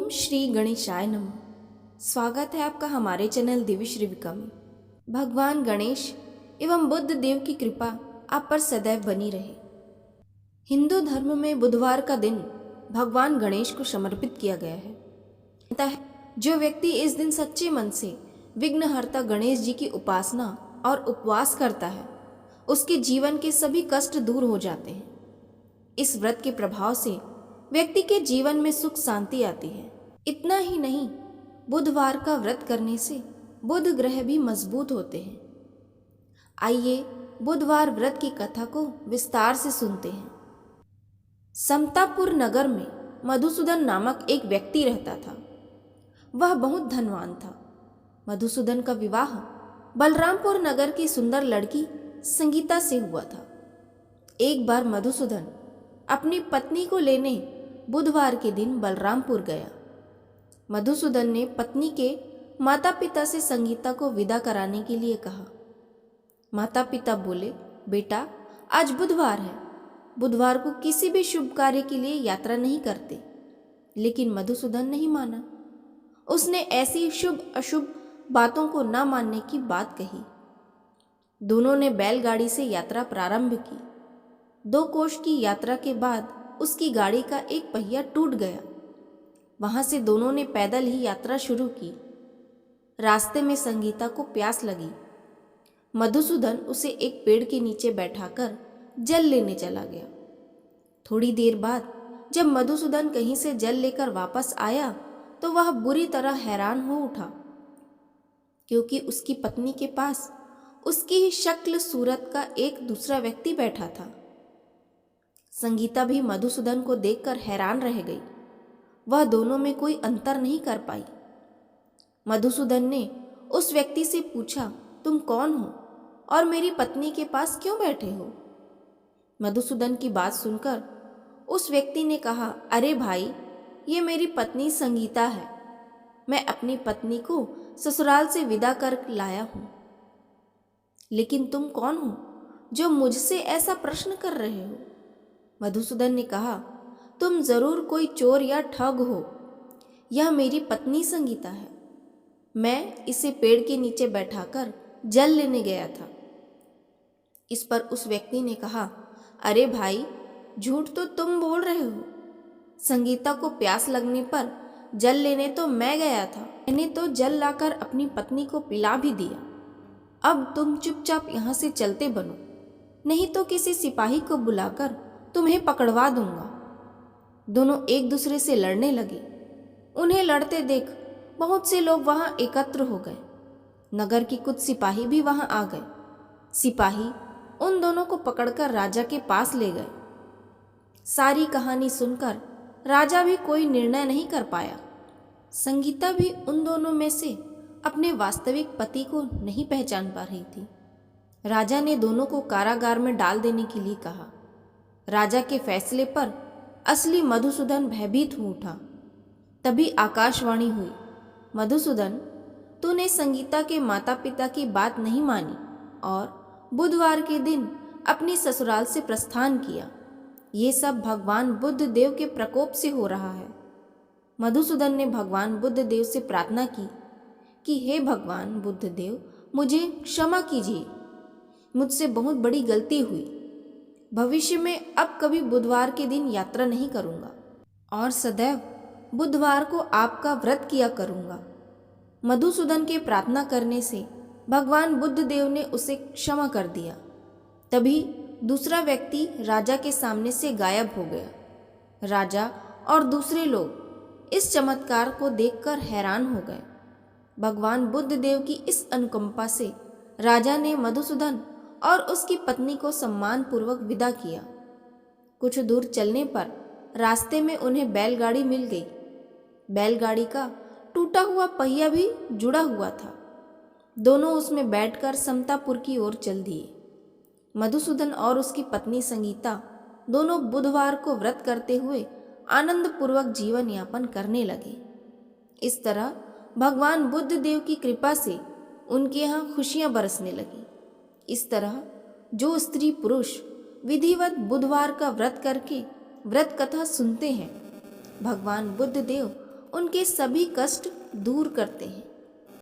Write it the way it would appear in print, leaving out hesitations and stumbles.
श्री गणेशाय नमः। स्वागत है आपका हमारे चैनल दिव्य श्रीविका में। भगवान गणेश एवं बुद्ध देव की कृपा आप पर सदैव बनी रहे। हिंदू धर्म में बुधवार का दिन भगवान गणेश को समर्पित किया गया है। अतः जो व्यक्ति इस दिन सच्चे मन से विघ्नहर्ता गणेश जी की उपासना और उपवास करता है, उसके जीवन के सभी कष्ट दूर हो जाते हैं। इस व्रत के प्रभाव से व्यक्ति के जीवन में सुख शांति आती है। इतना ही नहीं, बुधवार का व्रत करने से बुध ग्रह भी मजबूत होते हैं। आइए बुधवार व्रत की कथा को विस्तार से सुनते हैं। समतापुर नगर में मधुसूदन नामक एक व्यक्ति रहता था। वह बहुत धनवान था। मधुसूदन का विवाह बलरामपुर नगर की सुंदर लड़की संगीता से हुआ था। एक बार मधुसूदन अपनी पत्नी को लेने बुधवार के दिन बलरामपुर गया। मधुसूदन ने पत्नी के माता पिता से संगीता को विदा कराने के लिए कहा। माता पिता बोले, बेटा आज बुधवार है, बुधवार को किसी भी शुभ कार्य के लिए यात्रा नहीं करते। लेकिन मधुसूदन नहीं माना। उसने ऐसी शुभ अशुभ बातों को न मानने की बात कही। दोनों ने बैलगाड़ी से यात्रा प्रारंभ की। 2 कोस की यात्रा के बाद उसकी गाड़ी का एक पहिया टूट गया। वहां से दोनों ने पैदल ही यात्रा शुरू की। रास्ते में संगीता को प्यास लगी। मधुसूदन उसे एक पेड़ के नीचे बैठाकर जल लेने चला गया। थोड़ी देर बाद जब मधुसूदन कहीं से जल लेकर वापस आया तो वह बुरी तरह हैरान हो उठा, क्योंकि उसकी पत्नी के पास उसकी ही शक्ल सूरत का एक दूसरा व्यक्ति बैठा था। संगीता भी मधुसूदन को देखकर हैरान रह गई। वह दोनों में कोई अंतर नहीं कर पाई। मधुसूदन ने उस व्यक्ति से पूछा, तुम कौन हो और मेरी पत्नी के पास क्यों बैठे हो? मधुसूदन की बात सुनकर उस व्यक्ति ने कहा, अरे भाई, ये मेरी पत्नी संगीता है। मैं अपनी पत्नी को ससुराल से विदा कर लाया हूं। लेकिन तुम कौन हो जो मुझसे ऐसा प्रश्न कर रहे हो? मधुसूदन ने कहा, तुम जरूर कोई चोर या ठग हो। यह मेरी पत्नी संगीता है। मैं इसे पेड़ के नीचे बैठाकर जल लेने गया था। इस पर उस व्यक्ति ने कहा, अरे भाई, झूठ तो तुम बोल रहे हो। संगीता को प्यास लगने पर जल लेने तो मैं गया था। मैंने तो जल लाकर अपनी पत्नी को पिला भी दिया। अब तुम चुपचाप यहाँ से चलते बनो, नहीं तो किसी सिपाही को बुलाकर तुम्हें पकड़वा दूंगा। दोनों एक दूसरे से लड़ने लगे। उन्हें लड़ते देख बहुत से लोग वहां एकत्र हो गए। नगर की कुछ सिपाही भी वहां आ गए। सिपाही उन दोनों को पकड़कर राजा के पास ले गए। सारी कहानी सुनकर राजा भी कोई निर्णय नहीं कर पाया। संगीता भी उन दोनों में से अपने वास्तविक पति को नहीं पहचान पा रही थी। राजा ने दोनों को कारागार में डाल देने के लिए कहा। राजा के फैसले पर असली मधुसूदन भयभीत हो उठा। तभी आकाशवाणी हुई, मधुसूदन, तूने संगीता के माता पिता की बात नहीं मानी और बुधवार के दिन अपनी ससुराल से प्रस्थान किया। ये सब भगवान बुद्ध देव के प्रकोप से हो रहा है। मधुसूदन ने भगवान बुद्ध देव से प्रार्थना की कि हे भगवान बुद्ध देव, मुझे क्षमा कीजिए। मुझसे बहुत बड़ी गलती हुई। भविष्य में अब कभी बुधवार के दिन यात्रा नहीं करूंगा और सदैव बुधवार को आपका व्रत किया करूंगा। मधुसूदन के प्रार्थना करने से भगवान बुद्ध देव ने उसे क्षमा कर दिया। तभी दूसरा व्यक्ति राजा के सामने से गायब हो गया। राजा और दूसरे लोग इस चमत्कार को देखकर हैरान हो गए। भगवान बुद्ध देव की इस अनुकंपा से राजा ने मधुसूदन और उसकी पत्नी को सम्मान पूर्वक विदा किया। कुछ दूर चलने पर रास्ते में उन्हें बैलगाड़ी मिल गई। बैलगाड़ी का टूटा हुआ पहिया भी जुड़ा हुआ था। दोनों उसमें बैठकर समतापुर की ओर चल दिए। मधुसूदन और उसकी पत्नी संगीता दोनों बुधवार को व्रत करते हुए आनंद पूर्वक जीवन यापन करने लगे। इस तरह भगवान बुद्ध देव की कृपा से उनके यहाँ खुशियां बरसने लगी। इस तरह जो स्त्री पुरुष विधिवत बुधवार का व्रत करके व्रत कथा सुनते हैं, भगवान बुद्ध देव उनके सभी कष्ट दूर करते हैं।